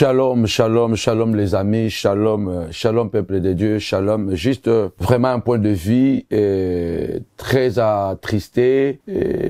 Shalom, shalom, shalom les amis, shalom, shalom peuple de Dieu, shalom. Juste vraiment un point de vue très attristé.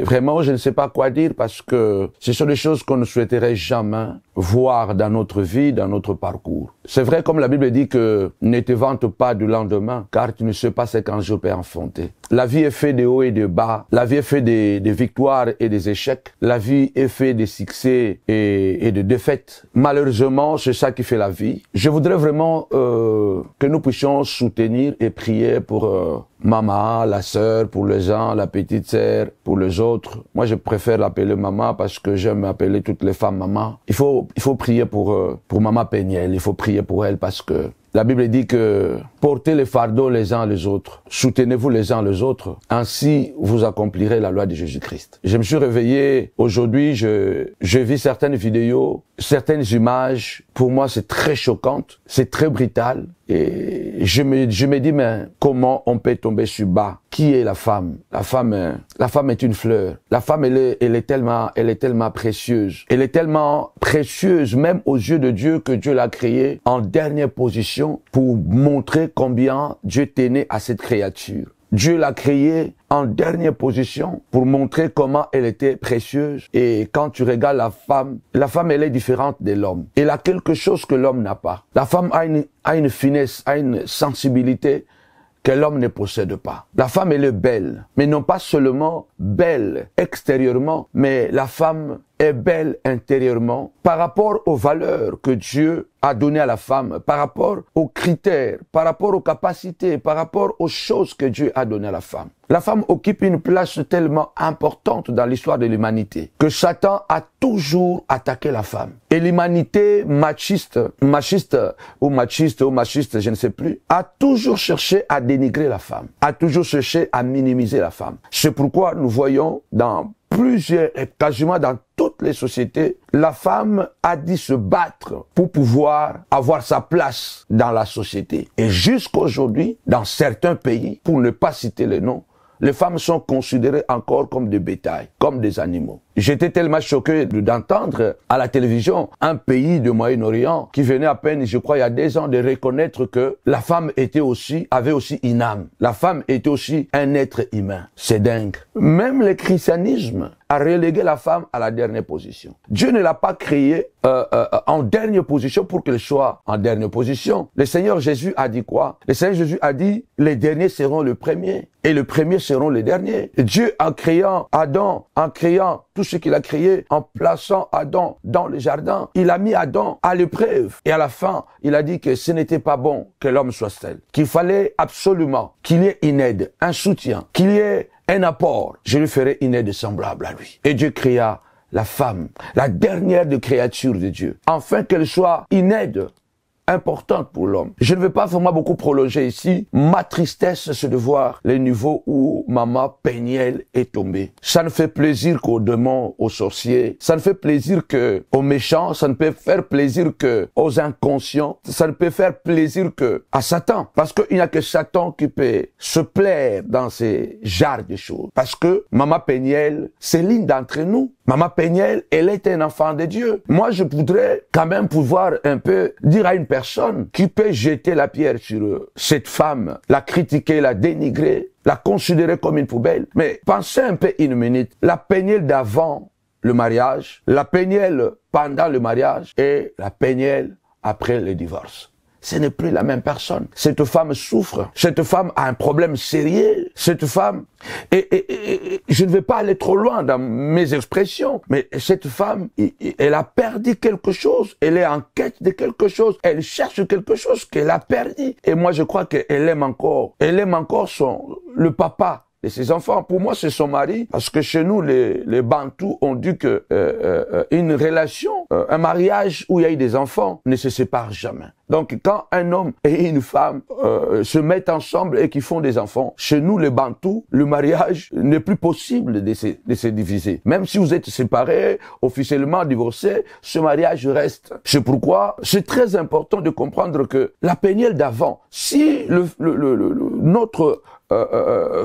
Vraiment, je ne sais pas quoi dire parce que ce sont des choses qu'on ne souhaiterait jamais voir dans notre vie, dans notre parcours. C'est vrai, comme la Bible dit que ne te vante pas du lendemain, car tu ne sais pas ce qu'un jour peut enfanter. La vie est faite de hauts et de bas. La vie est faite de victoires et des échecs. La vie est faite de succès et de défaites. Malheureusement, c'est ça qui fait la vie. Je voudrais vraiment que nous puissions soutenir et prier pour maman, la sœur, pour les gens, la petite sœur, pour les autres. Moi, je préfère l'appeler maman parce que j'aime appeler toutes les femmes maman. Il faut prier pour maman Péniel. Il faut prier pour elle parce que la Bible dit que portez les fardeaux les uns les autres, soutenez-vous les uns les autres, ainsi vous accomplirez la loi de Jésus-Christ. Je me suis réveillé aujourd'hui, je vis certaines vidéos, certaines images, pour moi c'est très choquant, c'est très brutal, et je me dis mais comment on peut tomber sur bas? Qui est la femme? La femme est une fleur. La femme elle est tellement précieuse. Elle est tellement précieuse même aux yeux de Dieu que Dieu l'a créée en dernière position pour montrer combien Dieu tenait à cette créature. Dieu l'a créée en dernière position pour montrer comment elle était précieuse. Et quand tu regardes la femme elle est différente de l'homme. Elle a quelque chose que l'homme n'a pas. La femme a une finesse, a une sensibilité que l'homme ne possède pas. La femme elle est belle, mais non pas seulement belle extérieurement, mais la femme est belle intérieurement par rapport aux valeurs que Dieu a données à la femme, par rapport aux critères, par rapport aux capacités, par rapport aux choses que Dieu a données à la femme. La femme occupe une place tellement importante dans l'histoire de l'humanité que Satan a toujours attaqué la femme. Et l'humanité machiste, je ne sais plus, a toujours cherché à dénigrer la femme, a toujours cherché à minimiser la femme. C'est pourquoi nous voyons dans quasiment dans toutes les sociétés, la femme a dû se battre pour pouvoir avoir sa place dans la société. Et jusqu'aujourd'hui, dans certains pays, pour ne pas citer les noms, les femmes sont considérées encore comme des bétails, comme des animaux. J'étais tellement choqué d'entendre à la télévision un pays du Moyen-Orient qui venait à peine, je crois, il y a 2 ans, de reconnaître que la femme avait aussi une âme. La femme était aussi un être humain. C'est dingue. Même le christianisme a relégué la femme à la dernière position. Dieu ne l'a pas créée en dernière position pour qu'elle soit en dernière position. Le Seigneur Jésus a dit quoi? Le Seigneur Jésus a dit, les derniers seront les premiers et les premiers seront les derniers. Et Dieu, en créant Adam, en créant tout ce qu'il a créé, en plaçant Adam dans le jardin, il a mis Adam à l'épreuve. Et à la fin, il a dit que ce n'était pas bon que l'homme soit seul. Qu'il fallait absolument qu'il y ait une aide, un soutien, qu'il y ait un apport. Je lui ferai une aide semblable à lui. Et Dieu créa la femme, la dernière des créatures de Dieu, afin qu'elle soit une aide importante pour l'homme. Je ne vais pas vraiment beaucoup prolonger ici. Ma tristesse, c'est de voir les niveaux où maman Péniel est tombée. Ça ne fait plaisir qu'aux démons, aux sorciers. Ça ne fait plaisir qu'aux méchants. Ça ne peut faire plaisir qu'aux inconscients. Ça ne peut faire plaisir qu'à Satan. Parce qu'il n'y a que Satan qui peut se plaire dans ces genres de choses. Parce que maman Péniel, c'est l'une d'entre nous. Maman Péniel, elle est un enfant de Dieu. Moi, je voudrais quand même pouvoir un peu dire à une personne qui peut jeter la pierre sur cette femme, la critiquer, la dénigrer, la considérer comme une poubelle. Mais pensez un peu une minute. La Péniel d'avant le mariage, la Péniel pendant le mariage et la Péniel après le divorce. Ce n'est plus la même personne. Cette femme souffre. Cette femme a un problème sérieux. Cette femme, et je ne vais pas aller trop loin dans mes expressions, mais cette femme, elle a perdu quelque chose. Elle est en quête de quelque chose. Elle cherche quelque chose qu'elle a perdu. Et moi, je crois qu'elle aime encore. Elle aime encore le papa de ses enfants. Pour moi, c'est son mari, parce que chez nous, les Bantous ont dit que une relation, un mariage où il y a eu des enfants ne se sépare jamais. Donc, quand un homme et une femme se mettent ensemble et qu'ils font des enfants, chez nous, les Bantous, le mariage n'est plus possible de se diviser. Même si vous êtes séparés, officiellement divorcés, ce mariage reste. C'est pourquoi c'est très important de comprendre que la Péniel d'avant, si notre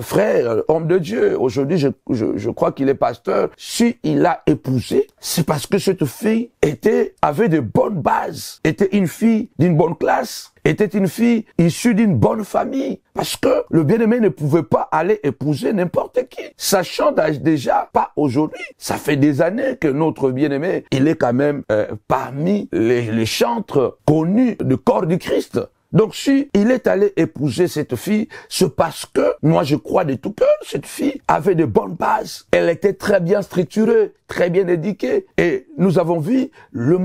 frère, homme de Dieu, aujourd'hui je crois qu'il est pasteur, si il a épousé, c'est parce que cette fille avait de bonnes bases, était une fille d'une bonne classe, était une fille issue d'une bonne famille. Parce que le bien-aimé ne pouvait pas aller épouser n'importe qui. Sachant déjà, pas aujourd'hui, ça fait des années que notre bien-aimé, il est quand même parmi les chantres connus du corps du Christ. Donc si il est allé épouser cette fille, c'est parce que, moi je crois de tout cœur, cette fille avait de bonnes bases. Elle était très bien structurée, très bien éduquée. Et nous avons vu le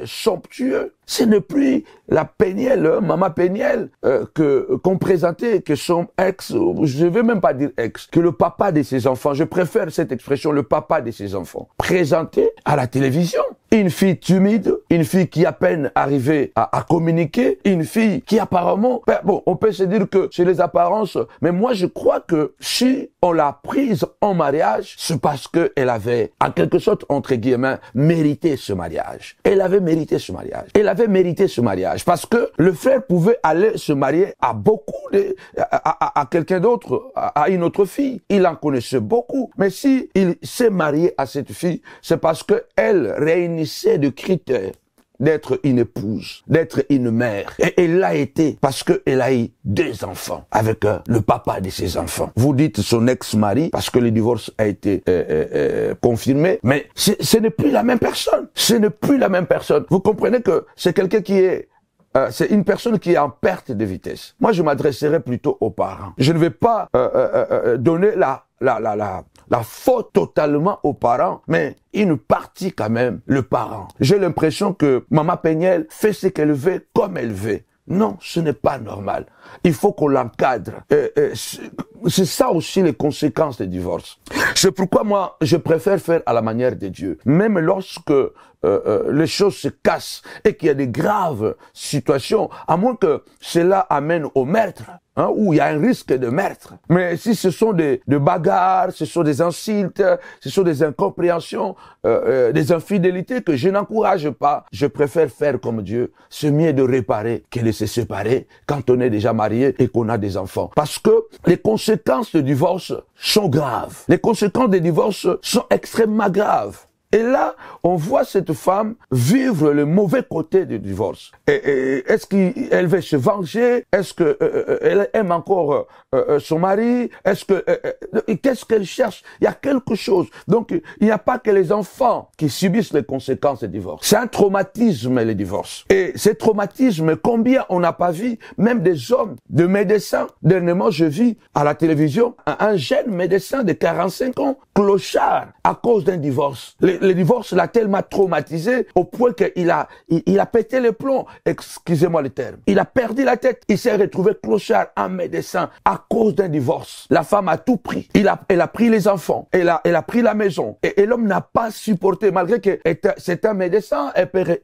somptueux. Ce n'est plus la Péniel, maman Péniel, qu'on présentait, que son ex, je ne vais même pas dire ex, que le papa de ses enfants, je préfère cette expression, le papa de ses enfants, présenté à la télévision. Une fille timide, une fille qui à peine arrivait à communiquer, une fille qui apparemment, bon, on peut se dire que c'est les apparences, mais moi je crois que si on l'a prise en mariage, c'est parce qu'elle avait, en quelque sorte, entre guillemets, mérité ce mariage. Elle avait mérité ce mariage. Elle avait mérité ce mariage parce que le frère pouvait aller se marier à à quelqu'un d'autre, à une autre fille. Il en connaissait beaucoup. Mais si il s'est marié à cette fille, c'est parce que elle réunissait de critères d'être une épouse, d'être une mère. Et elle l'a été parce qu'elle a eu 2 enfants avec le papa de ses enfants. Vous dites son ex-mari parce que le divorce a été confirmé, mais ce n'est plus la même personne. Ce n'est plus la même personne. Vous comprenez que c'est quelqu'un qui est c'est une personne qui est en perte de vitesse. Moi, je m'adresserai plutôt aux parents. Je ne vais pas donner la faute totalement aux parents, mais une partie quand même, le parent. J'ai l'impression que Maman Péniel fait ce qu'elle veut comme elle veut. Non, ce n'est pas normal. Il faut qu'on l'encadre. C'est ça aussi les conséquences des divorces. C'est pourquoi moi, je préfère faire à la manière de Dieu. Même lorsque les choses se cassent et qu'il y a des graves situations, à moins que cela amène au meurtre, hein, où il y a un risque de meurtre. Mais si ce sont des bagarres, ce sont des insultes, ce sont des incompréhensions, des infidélités que je n'encourage pas, je préfère faire comme Dieu. C'est mieux de réparer que de se séparer quand on est déjà marié et qu'on a des enfants. Parce que les conséquences du divorce sont graves. Les conséquences des divorces sont extrêmement graves. Et là, on voit cette femme vivre le mauvais côté du divorce. Est-ce qu'elle veut se venger? Est-ce qu'elle aime encore son mari? Qu'est-ce qu'elle cherche? Il y a quelque chose. Donc, il n'y a pas que les enfants qui subissent les conséquences du divorce. C'est un traumatisme, le divorce. Et ces traumatismes, combien on n'a pas vu, même des hommes, de médecins. Dernièrement, je vis à la télévision un jeune médecin de 45 ans, clochard, à cause d'un divorce. Le divorce l'a tellement traumatisé au point qu'il a pété les plombs. Excusez-moi le terme. Il a perdu la tête. Il s'est retrouvé clochard, un médecin, à cause d'un divorce. La femme a tout pris. Elle a pris les enfants. Elle a pris la maison. Et l'homme n'a pas supporté, malgré que c'est un médecin.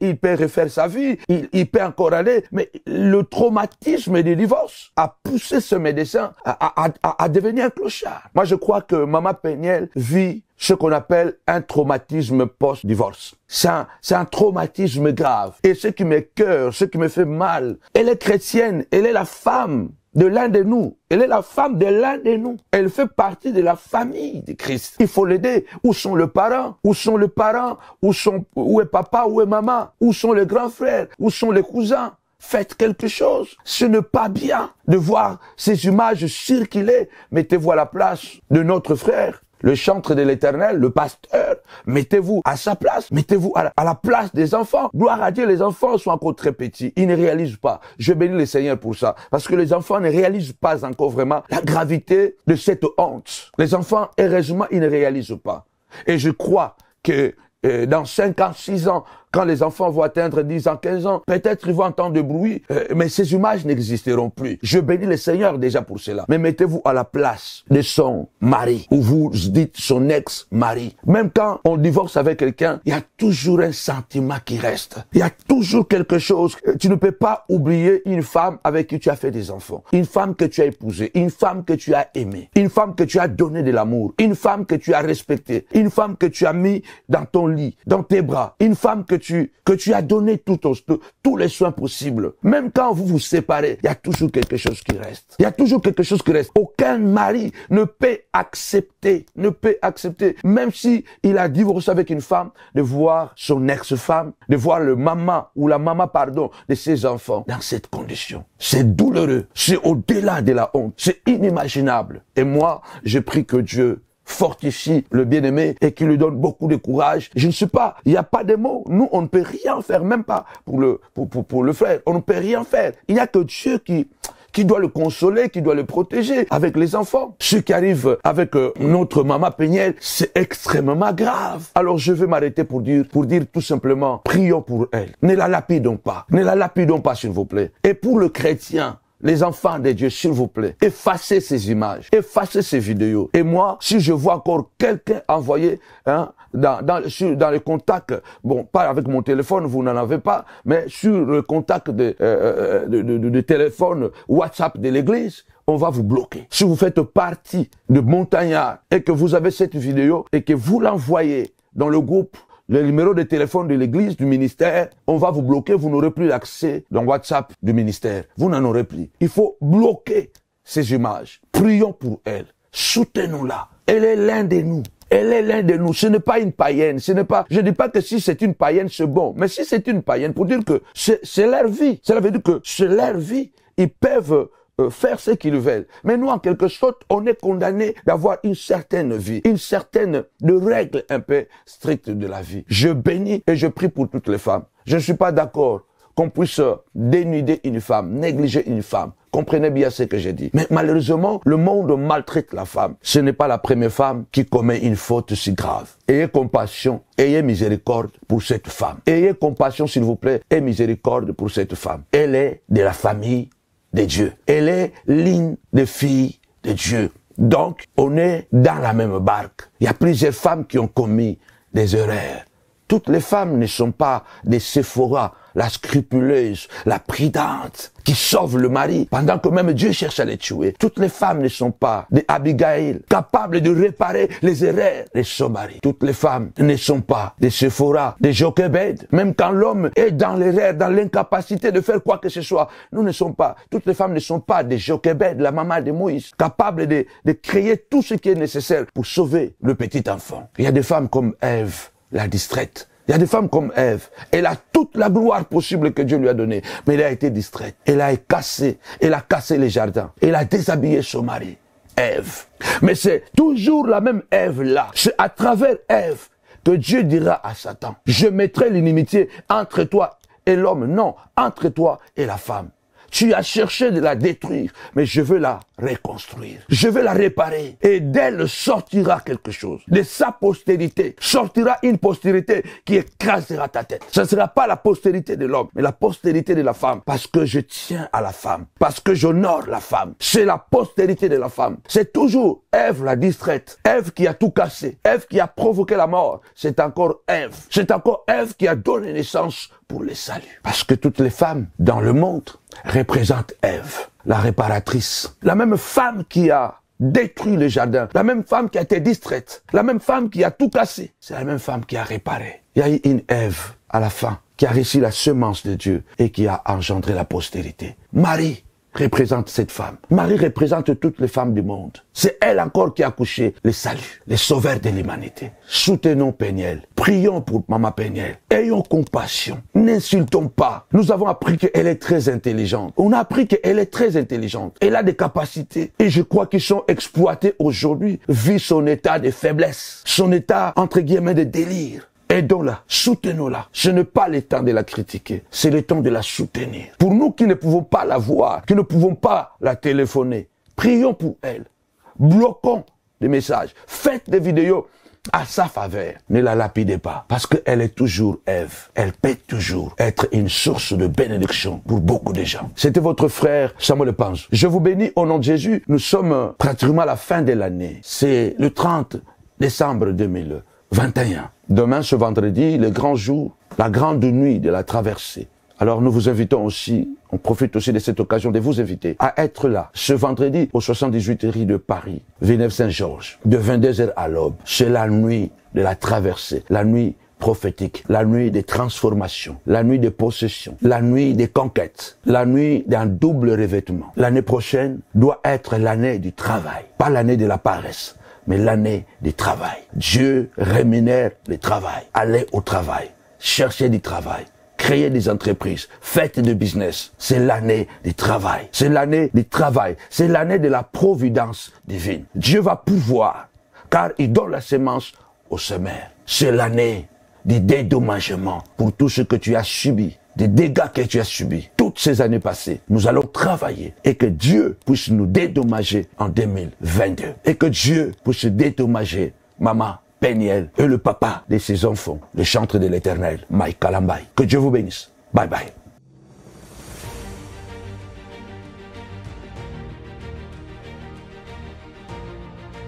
Il peut refaire sa vie. Il peut encore aller. Mais le traumatisme du divorce a poussé ce médecin à devenir un clochard. Moi, je crois que Maman Péniel vit ce qu'on appelle un traumatisme post-divorce. C'est un traumatisme grave. Et ce qui m'écoeure, ce qui me fait mal, elle est chrétienne, elle est la femme de l'un de nous. Elle est la femme de l'un de nous. Elle fait partie de la famille de Christ. Il faut l'aider. Où sont les parents? Où sont les parents? Où est papa? Où est maman? Où sont les grands frères? Où sont les cousins? Faites quelque chose. Ce n'est pas bien de voir ces images circuler. Mettez-vous à la place de notre frère, le chantre de l'Éternel, le pasteur. Mettez-vous à sa place. Mettez-vous à la place des enfants. Gloire à Dieu, les enfants sont encore très petits. Ils ne réalisent pas. Je bénis le Seigneur pour ça. Parce que les enfants ne réalisent pas encore vraiment la gravité de cette honte. Les enfants, heureusement, ils ne réalisent pas. Et je crois que dans 5 ans, 6 ans, quand les enfants vont atteindre 10 ans, 15 ans, peut-être ils vont entendre du bruit, mais ces images n'existeront plus. Je bénis le Seigneur déjà pour cela. Mais mettez-vous à la place de son mari, ou vous dites son ex-mari. Même quand on divorce avec quelqu'un, il y a toujours un sentiment qui reste. Il y a toujours quelque chose. Tu ne peux pas oublier une femme avec qui tu as fait des enfants. Une femme que tu as épousée. Une femme que tu as aimée. Une femme que tu as donné de l'amour. Une femme que tu as respectée. Une femme que tu as mis dans ton lit, dans tes bras. Une femme que que tu as donné tous les soins possibles. Même quand vous vous séparez, il y a toujours quelque chose qui reste. Il y a toujours quelque chose qui reste. Aucun mari ne peut accepter, même si il a divorcé avec une femme, de voir son ex-femme, de voir le maman ou la maman, pardon, de ses enfants dans cette condition. C'est douloureux. C'est au-delà de la honte. C'est inimaginable. Et moi, je prie que Dieu fortifie le bien-aimé et qu'il lui donne beaucoup de courage. Je ne sais pas, il n'y a pas de mots. Nous, on ne peut rien faire, même pas pour le frère. On ne peut rien faire. Il n'y a que Dieu qui doit le consoler, qui doit le protéger avec les enfants. Ce qui arrive avec notre maman Péniel, c'est extrêmement grave. Alors je vais m'arrêter pour dire tout simplement, prions pour elle. Ne la lapidons pas. Ne la lapidons pas, s'il vous plaît. Et pour le chrétien, les enfants de Dieu, s'il vous plaît, effacez ces images, effacez ces vidéos. Et moi, si je vois encore quelqu'un envoyer dans les contacts, bon, pas avec mon téléphone, vous n'en avez pas, mais sur le contact de téléphone WhatsApp de l'église, on va vous bloquer. Si vous faites partie de montagnards et que vous avez cette vidéo et que vous l'envoyez dans le groupe, le numéro de téléphone de l'église, du ministère, on va vous bloquer, vous n'aurez plus l'accès dans WhatsApp du ministère. Vous n'en aurez plus. Il faut bloquer ces images. Prions pour elle. Soutenons-la. Elle est l'un de nous. Elle est l'un de nous. Ce n'est pas une païenne. Je ne dis pas que si c'est une païenne, c'est bon. Mais si c'est une païenne, pour dire que c'est leur vie. Cela veut dire que c'est leur vie. Ils peuvent faire ce qu'ils veulent. Mais nous, en quelque sorte, on est condamné d'avoir une certaine vie, une certaine de règles un peu strictes de la vie. Je bénis et je prie pour toutes les femmes. Je ne suis pas d'accord qu'on puisse dénuder une femme, négliger une femme. Comprenez bien ce que j'ai dit. Mais malheureusement, le monde maltraite la femme. Ce n'est pas la première femme qui commet une faute si grave. Ayez compassion, ayez miséricorde pour cette femme. Ayez compassion, s'il vous plaît, et miséricorde pour cette femme. Elle est de la famille de Dieu. Elle est l'une des filles de Dieu. Donc, on est dans la même barque. Il y a plusieurs femmes qui ont commis des erreurs. Toutes les femmes ne sont pas des Séphora, la scrupuleuse, la prudente, qui sauve le mari, pendant que même Dieu cherche à les tuer. Toutes les femmes ne sont pas des Abigail, capables de réparer les erreurs de son mari. Toutes les femmes ne sont pas des Séphora, des Jochebed. Même quand l'homme est dans l'erreur, dans l'incapacité de faire quoi que ce soit, toutes les femmes ne sont pas des Jochebed, la maman de Moïse, capables de créer tout ce qui est nécessaire pour sauver le petit enfant. Il y a des femmes comme Ève, la distraite. Il y a des femmes comme Ève. Elle a toute la gloire possible que Dieu lui a donnée. Mais elle a été distraite. Elle a cassé les jardins. Elle a déshabillé son mari. Ève. Mais c'est toujours la même Ève là. C'est à travers Ève que Dieu dira à Satan, je mettrai l'inimitié entre toi et l'homme. Non, entre toi et la femme. Tu as cherché de la détruire, mais je veux la reconstruire. Je veux la réparer. Et d'elle sortira quelque chose. De sa postérité sortira une postérité qui écrasera ta tête. Ce ne sera pas la postérité de l'homme, mais la postérité de la femme. Parce que je tiens à la femme. Parce que j'honore la femme. C'est la postérité de la femme. C'est toujours Ève la distraite. Ève qui a tout cassé. Ève qui a provoqué la mort. C'est encore Ève. C'est encore Ève qui a donné naissance pour le salut. Parce que toutes les femmes dans le monde représentent Ève, la réparatrice. La même femme qui a détruit le jardin, la même femme qui a été distraite, la même femme qui a tout cassé, c'est la même femme qui a réparé. Il y a eu une Ève à la fin qui a reçu la semence de Dieu et qui a engendré la postérité. Marie représente cette femme. Marie représente toutes les femmes du monde. C'est elle encore qui a accouché le salut, le sauveur de l'humanité. Soutenons Péniel. Prions pour Maman Péniel. Ayons compassion. N'insultons pas. Nous avons appris qu'elle est très intelligente. On a appris qu'elle est très intelligente. Elle a des capacités. Et je crois qu'ils sont exploités aujourd'hui, vu son état de faiblesse. Son état, entre guillemets, de délire. Aidons-la, soutenons-la. Ce n'est pas le temps de la critiquer, c'est le temps de la soutenir. Pour nous qui ne pouvons pas la voir, qui ne pouvons pas la téléphoner, prions pour elle. Bloquons des messages. Faites des vidéos à sa faveur. Ne la lapidez pas, parce qu'elle est toujours Ève. Elle peut toujours être une source de bénédiction pour beaucoup de gens. C'était votre frère Samuel Panzo. Je vous bénis au nom de Jésus. Nous sommes pratiquement à la fin de l'année. C'est le 30 décembre 2021. Demain, ce vendredi, le grand jour, la grande nuit de la traversée. Alors nous vous invitons aussi, on profite aussi de cette occasion de vous inviter à être là, ce vendredi au 78 rue de Paris, Villeneuve-Saint-Georges, de 22h à l'aube. C'est la nuit de la traversée, la nuit prophétique, la nuit des transformations, la nuit des possessions, la nuit des conquêtes, la nuit d'un double revêtement. L'année prochaine doit être l'année du travail, pas l'année de la paresse, mais l'année du travail. Dieu rémunère le travail. Allez au travail, cherchez du travail. Créez des entreprises, faites du business. C'est l'année du travail. C'est l'année du travail. C'est l'année de la providence divine. Dieu va pouvoir, car il donne la semence au semeur. C'est l'année du dédommagement pour tout ce que tu as subi, des dégâts que tu as subis. Toutes ces années passées, nous allons travailler et que Dieu puisse nous dédommager en 2022. Et que Dieu puisse dédommager Maman Peniel et le papa de ses enfants, le chantre de l'Éternel, Mike Kalambai. Que Dieu vous bénisse. Bye bye.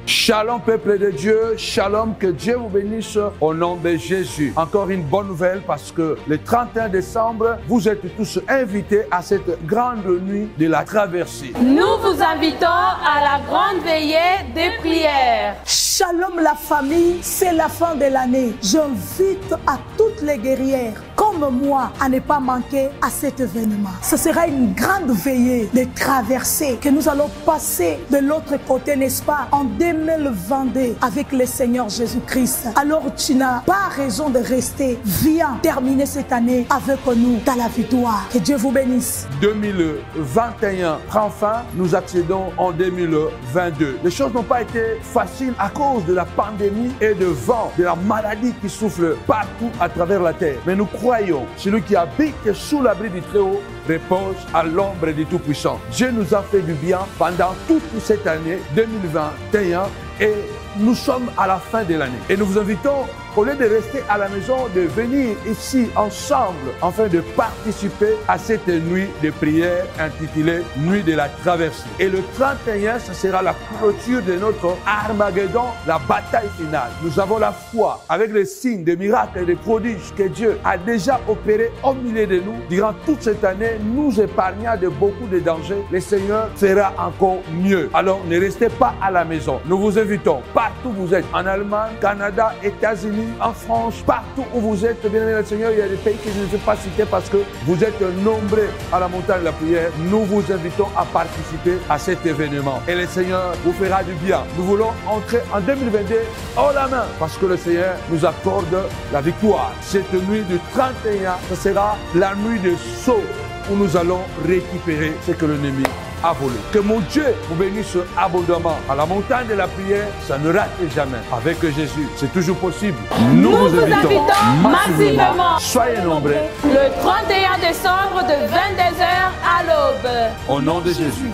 Shalom peuple de Dieu, shalom, que Dieu vous bénisse au nom de Jésus. Encore une bonne nouvelle parce que le 31 décembre, vous êtes tous invités à cette grande nuit de la traversée. Nous vous invitons à la grande veillée des prières. Shalom la famille, c'est la fin de l'année. J'invite à toutes les guerrières comme moi à ne pas manquer à cet événement. Ce sera une grande veillée de traversée que nous allons passer de l'autre côté, n'est-ce pas, en 2022 avec le Seigneur Jésus-Christ. Alors tu n'as pas raison de rester. Viens terminer cette année avec nous dans la victoire. Que Dieu vous bénisse. 2021 prend fin, nous accédons en 2022. Les choses n'ont pas été faciles à cause de la pandémie et de vent, de la maladie qui souffle partout à travers la terre. Mais nous croyons, celui qui habite sous l'abri du Très-Haut repose à l'ombre du Tout-Puissant. Dieu nous a fait du bien pendant toute cette année 2021 et nous sommes à la fin de l'année. Et nous vous invitons, au lieu de rester à la maison, de venir ici ensemble afin de participer à cette nuit de prière intitulée Nuit de la Traversée. Et le 31, ce sera la clôture de notre Armageddon, la bataille finale. Nous avons la foi avec les signes, des miracles et des prodiges que Dieu a déjà opérés au milieu de nous. Durant toute cette année, nous épargnant de beaucoup de dangers, le Seigneur fera encore mieux. Alors ne restez pas à la maison. Nous vous invitons, partout où vous êtes, en Allemagne, Canada, États-Unis, en France, partout où vous êtes, bien aimé le Seigneur, il y a des pays que je ne vais pas citer parce que vous êtes nombreux à la montagne de la prière. Nous vous invitons à participer à cet événement. Et le Seigneur vous fera du bien. Nous voulons entrer en 2022 haut la main parce que le Seigneur nous accorde la victoire. Cette nuit du 31, ce sera la nuit de saut où nous allons récupérer ce que l'ennemi a volé. Que mon Dieu vous bénisse abondamment. À la montagne de la prière, ça ne rate jamais. Avec Jésus, c'est toujours possible. Nous vous invitons massivement. Soyez nombreux. Le 31 décembre de 22h à l'aube. Au nom de Jésus.